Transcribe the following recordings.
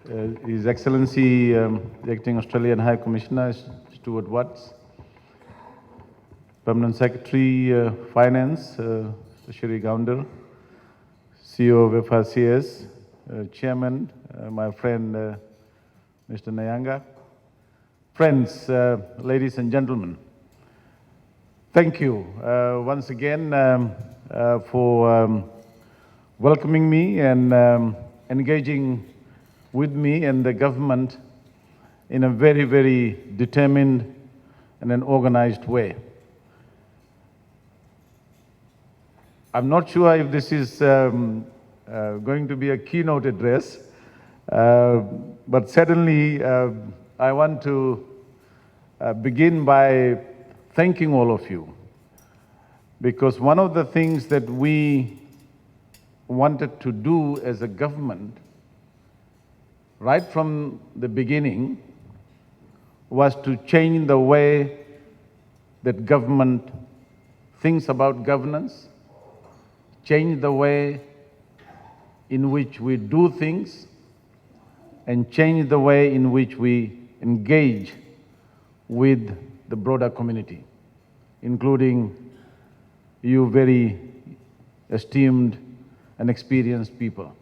His Excellency, the Acting Australian High Commissioner, Stuart Watts, Permanent Secretary, Finance, Shri Gounder, CEO of FRCS, Chairman, my friend, Mr. Nyanga, friends, ladies and gentlemen, thank you once again for welcoming me and engaging with me and the government in a very, very determined and an organized way. I'm not sure if this is going to be a keynote address, but certainly I want to begin by thanking all of you, because one of the things that we wanted to do as a government right from the beginning was to change the way that government thinks about governance, change the way in which we do things, and change the way in which we engage with the broader community, including you very esteemed and experienced people.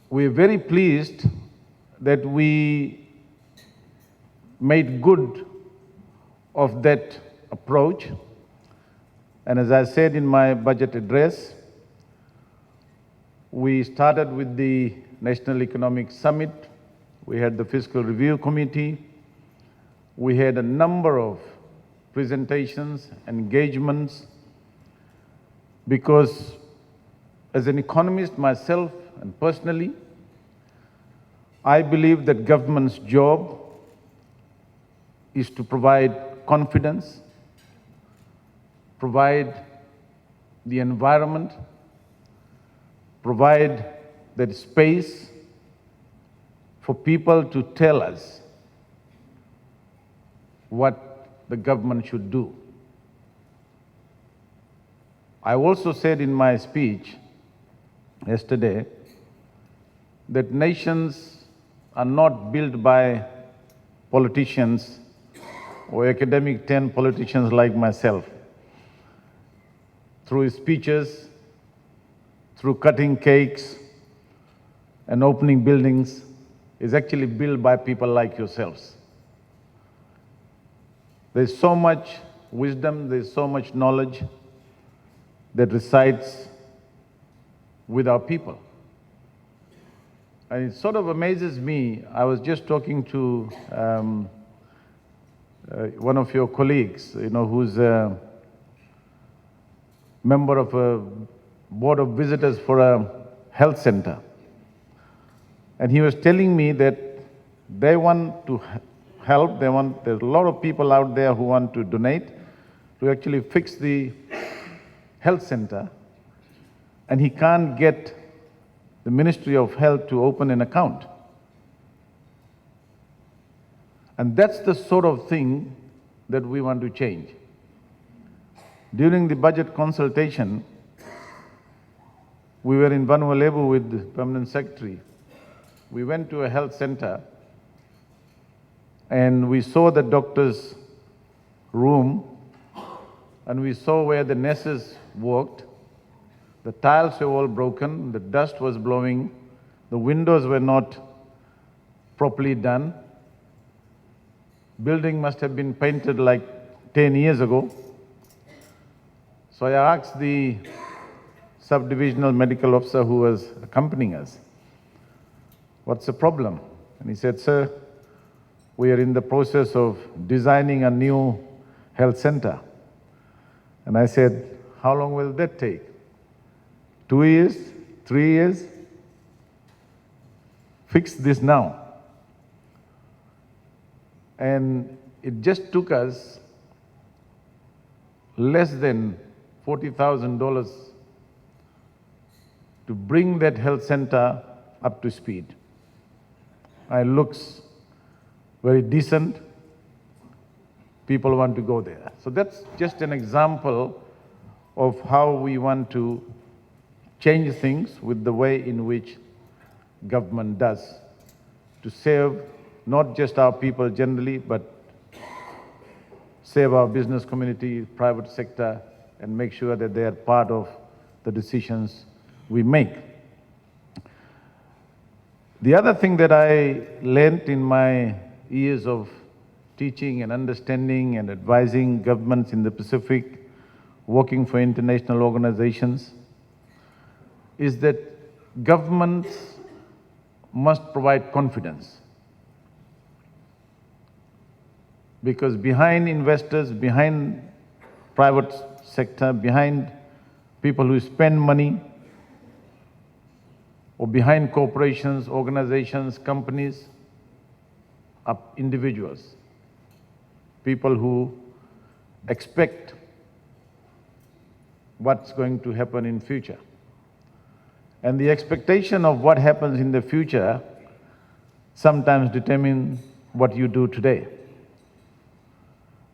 We're very pleased that we made good of that approach. And as I said in my budget address, we started with the National Economic Summit. We had the Fiscal Review Committee. We had a number of presentations, engagements, because as an economist myself and personally, I believe that government's job is to provide confidence, provide the environment, provide that space for people to tell us what the government should do. I also said in my speech yesterday that nations are not built by politicians or academic 10 politicians like myself. Through speeches, through cutting cakes and opening buildings, is actually built by people like yourselves. There's so much wisdom, there's so much knowledge that resides with our people. And it sort of amazes me. I was just talking to one of your colleagues, who's a member of a board of visitors for a health center. And he was telling me that they want to help, there's a lot of people out there who want to donate to actually fix the health center, and he can't get the Ministry of Health to open an account. And that's the sort of thing that we want to change. During the budget consultation, we were in Vanuatu with the Permanent Secretary. We went to a health center and we saw the doctor's room and we saw where the nurses worked. The tiles were all broken, the dust was blowing, the windows were not properly done. Building must have been painted like 10 years ago. So I asked the sub-divisional medical officer who was accompanying us, what's the problem? And he said, sir, we are in the process of designing a new health center. And I said, how long will that take? 2 years? 3 years? Fix this now. And it just took us less than $40,000 to bring that health center up to speed. It looks very decent. People want to go there. So that's just an example of how we want to change things with the way in which government does to save not just our people generally, but save our business community, private sector, and make sure that they are part of the decisions we make. The other thing that I learned in my years of teaching and understanding and advising governments in the Pacific, working for international organizations, is that governments must provide confidence. Because behind investors, behind private sector, behind people who spend money, or behind corporations, organizations, companies, are individuals, people who expect what's going to happen in future. And the expectation of what happens in the future sometimes determine what you do today.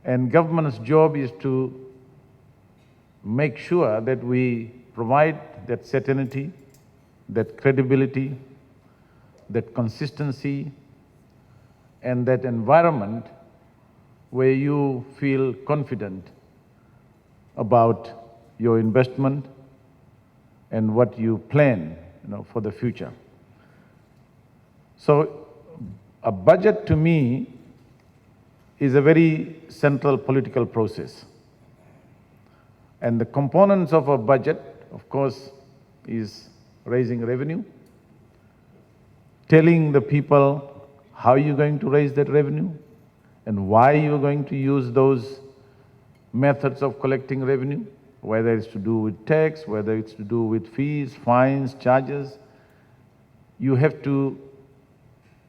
And government's job is to make sure that we provide that certainty, that credibility, that consistency, and that environment where you feel confident about your investment and what you plan, for the future. So a budget to me is a very central political process. And the components of a budget, of course, is raising revenue, telling the people how you're going to raise that revenue and why you're going to use those methods of collecting revenue, whether it's to do with tax, whether it's to do with fees, fines, charges. You have to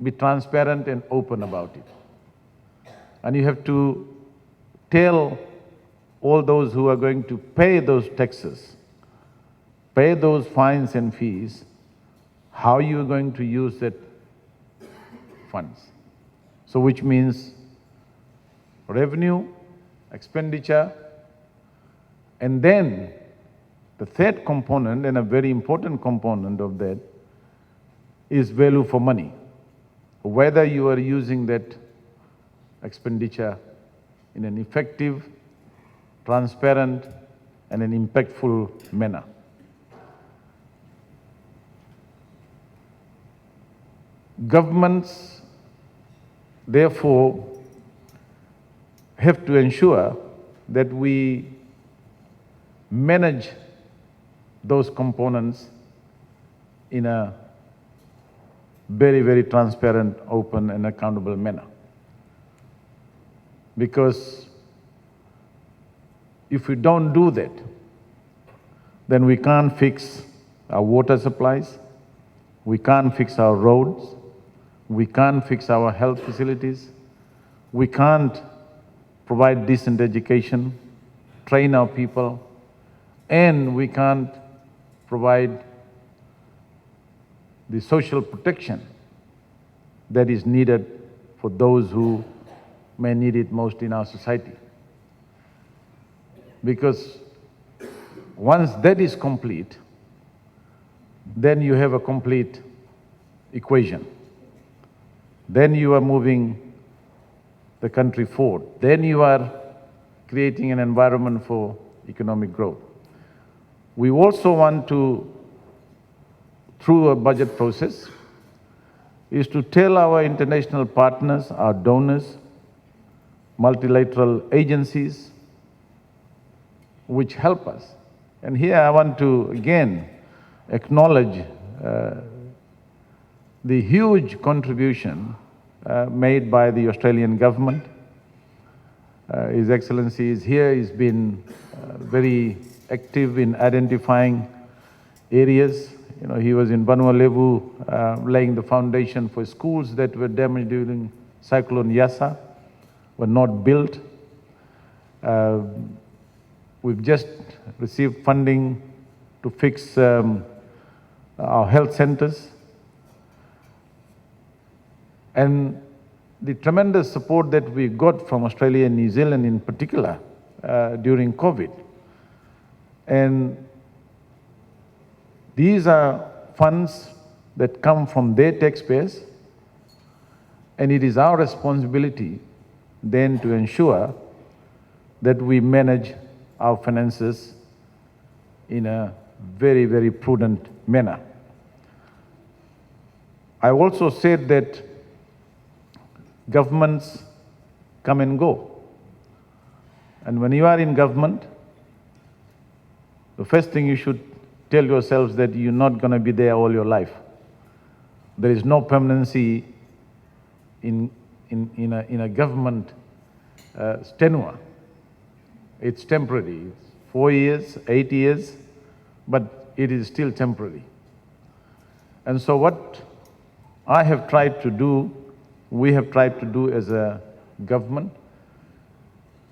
be transparent and open about it. And you have to tell all those who are going to pay those taxes, pay those fines and fees, how you are going to use that funds. So which means revenue, expenditure, and then the third component, and a very important component of that, is value for money. Whether you are using that expenditure in an effective, transparent, and an impactful manner. Governments, therefore, have to ensure that we manage those components in a very, very transparent, open, and accountable manner. Because if we don't do that, then we can't fix our water supplies, we can't fix our roads, we can't fix our health facilities, we can't provide decent education, train our people, and we can't provide the social protection that is needed for those who may need it most in our society. Because once that is complete, then you have a complete equation. Then you are moving the country forward. Then you are creating an environment for economic growth. We also want to, through a budget process, is to tell our international partners, our donors, multilateral agencies, which help us. And here I want to again acknowledge the huge contribution made by the Australian government. His Excellency is here, he's been very active in identifying areas. He was in Vanuatu laying the foundation for schools that were damaged during Cyclone Yasa, were not built. We've just received funding to fix our health centers. And the tremendous support that we got from Australia and New Zealand in particular during COVID. And these are funds that come from their taxpayers, and it is our responsibility then to ensure that we manage our finances in a very, very prudent manner. I also said that governments come and go. And when you are in government, the first thing you should tell yourselves that you're not going to be there all your life. There is no permanency in a government tenure. It's temporary. It's 4 years, 8 years, but it is still temporary. And so what I have tried to do, we have tried to do as a government,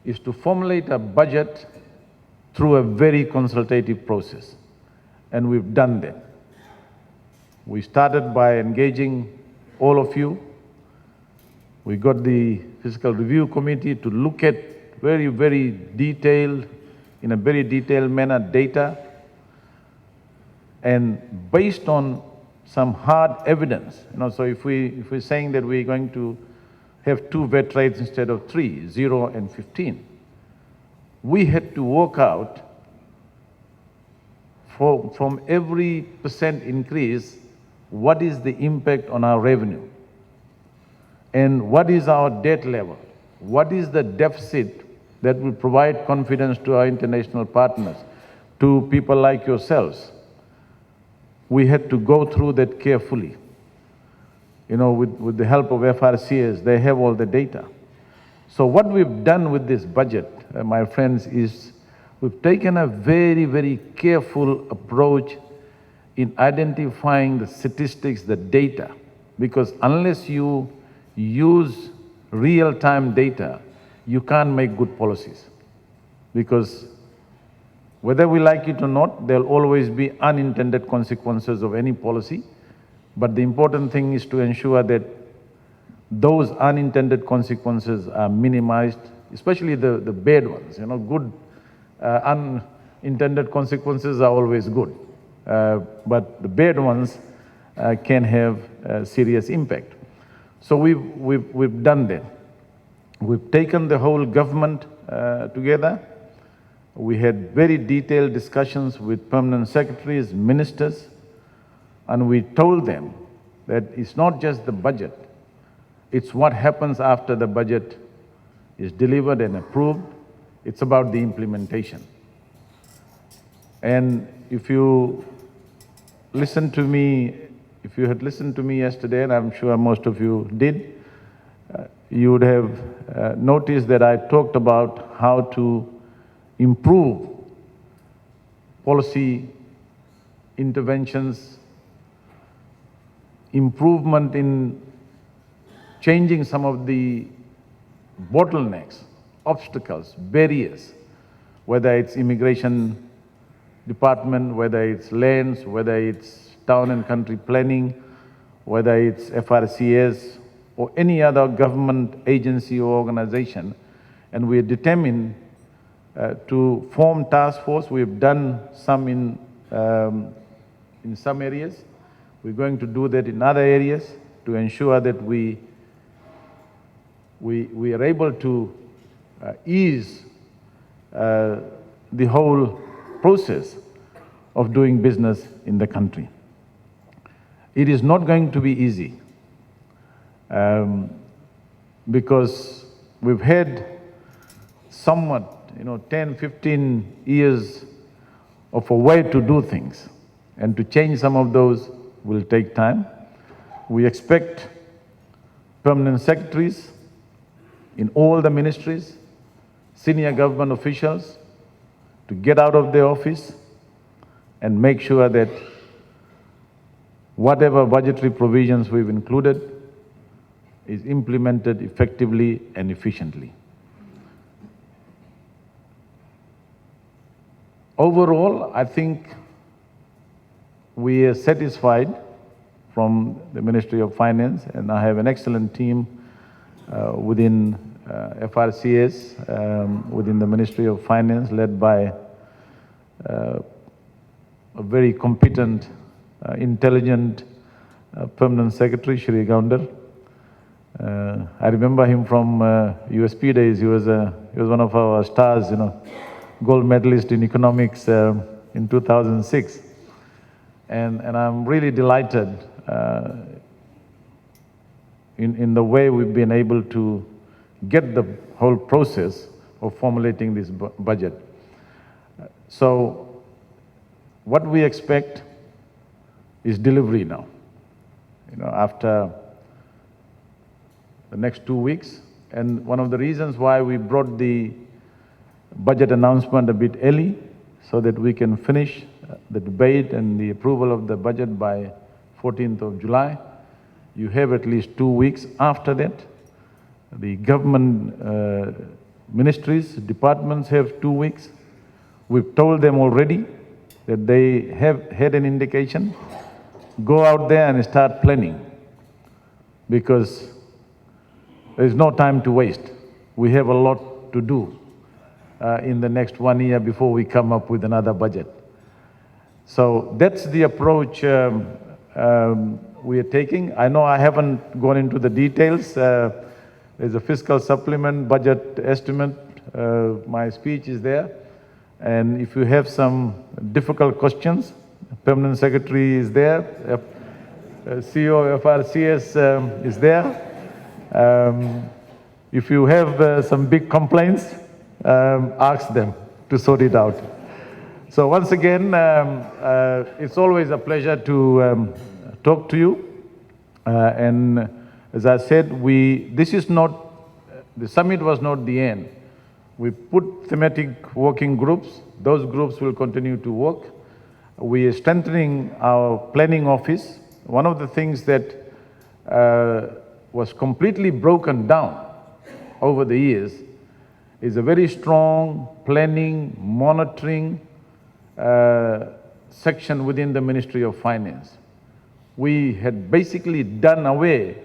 is to formulate a budget through a very consultative process. And we've done that. We started by engaging all of you. We got the Fiscal Review Committee to look at very, very detailed, in a very detailed manner, data. And based on some hard evidence, so if we're saying that we're going to have 2 VAT rates instead of 3, 0 and 15, we had to work out from every % increase, what is the impact on our revenue? And what is our debt level? What is the deficit that will provide confidence to our international partners, to people like yourselves? We had to go through that carefully. With the help of FRCS, they have all the data. So what we've done with this budget, my friends, is we've taken a very, very careful approach in identifying the statistics, the data, because unless you use real-time data, you can't make good policies. Because whether we like it or not, there'll always be unintended consequences of any policy. But the important thing is to ensure that those unintended consequences are minimized, especially the bad ones. Good unintended consequences are always good, but the bad ones can have a serious impact. So we've done that. We've taken the whole government together. We had very detailed discussions with permanent secretaries, ministers, and we told them that it's not just the budget, it's what happens after the budget is delivered and approved. It's about the implementation. And if you listen to me, if you had listened to me yesterday, and I'm sure most of you did, you would have noticed that I talked about how to improve policy interventions, improvement in changing some of the bottlenecks, obstacles, barriers, whether it's immigration department, whether it's lands, whether it's town and country planning, whether it's FRCS or any other government agency or organization. And we are determined to form task force. We've done some in some areas. We're going to do that in other areas to ensure that we are able to ease the whole process of doing business in the country. It is not going to be easy because we've had somewhat, 10, 15 years of a way to do things, and to change some of those will take time. We expect permanent secretaries in all the ministries, senior government officials to get out of their office and make sure that whatever budgetary provisions we've included is implemented effectively and efficiently. Overall, I think we are satisfied from the Ministry of Finance, and I have an excellent team within FRCS, within the Ministry of Finance, led by a very competent, intelligent Permanent Secretary, Shri Gounder. I remember him from USP days. He was one of our stars, gold medalist in economics in 2006. And I'm really delighted in the way we've been able to get the whole process of formulating this budget. So what we expect is delivery now. After the next 2 weeks. And one of the reasons why we brought the budget announcement a bit early, so that we can finish the debate and the approval of the budget by 14th of July. You have at least 2 weeks after that. The government ministries, departments have 2 weeks. We've told them already that they have had an indication. Go out there and start planning, because there's no time to waste. We have a lot to do in the next 1 year before we come up with another budget. So that's the approach we are taking. I know I haven't gone into the details. There's a fiscal supplement, budget estimate. My speech is there. And if you have some difficult questions, Permanent Secretary is there. CEO of FRCS is there. If you have some big complaints, ask them to sort it out. So once again, it's always a pleasure to talk to you. And as I said, the summit was not the end. We put thematic working groups. Those groups will continue to work. We are strengthening our planning office. One of the things that was completely broken down over the years is a very strong planning, monitoring section within the Ministry of Finance. We had basically done away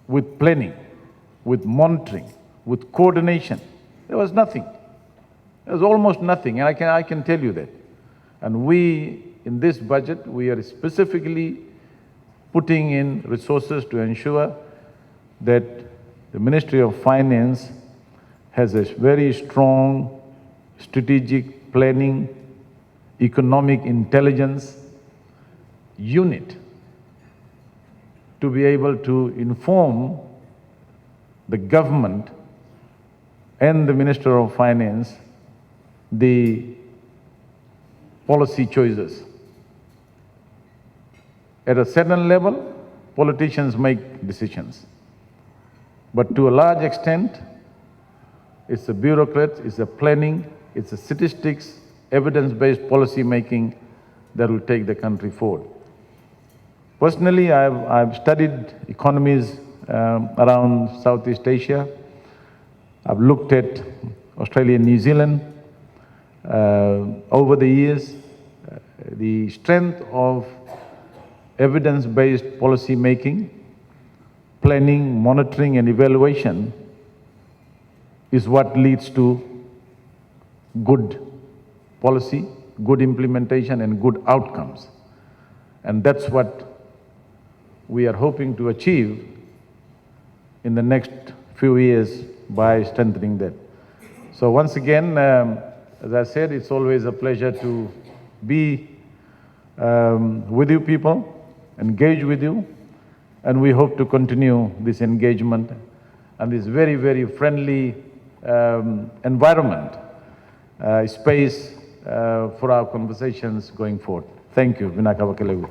with planning, with monitoring, with coordination. There was nothing. There was almost nothing, and I can tell you that. And we, in this budget, we are specifically putting in resources to ensure that the Ministry of Finance has a very strong strategic planning, economic intelligence unit to be able to inform the government and the Minister of Finance the policy choices. At a certain level, politicians make decisions. But to a large extent, it's the bureaucrats, it's the planning, it's the statistics, evidence-based policy making that will take the country forward. Personally, I've studied economies around Southeast Asia. I've looked at Australia and New Zealand. Over the years, the strength of evidence-based policy making, planning, monitoring and evaluation is what leads to good policy, good implementation and good outcomes. And that's what we are hoping to achieve in the next few years by strengthening that. So once again, as I said, it's always a pleasure to be with you people, engage with you, and we hope to continue this engagement and this very, very friendly environment, space for our conversations going forward. Thank you. Vinaka Wakelegu.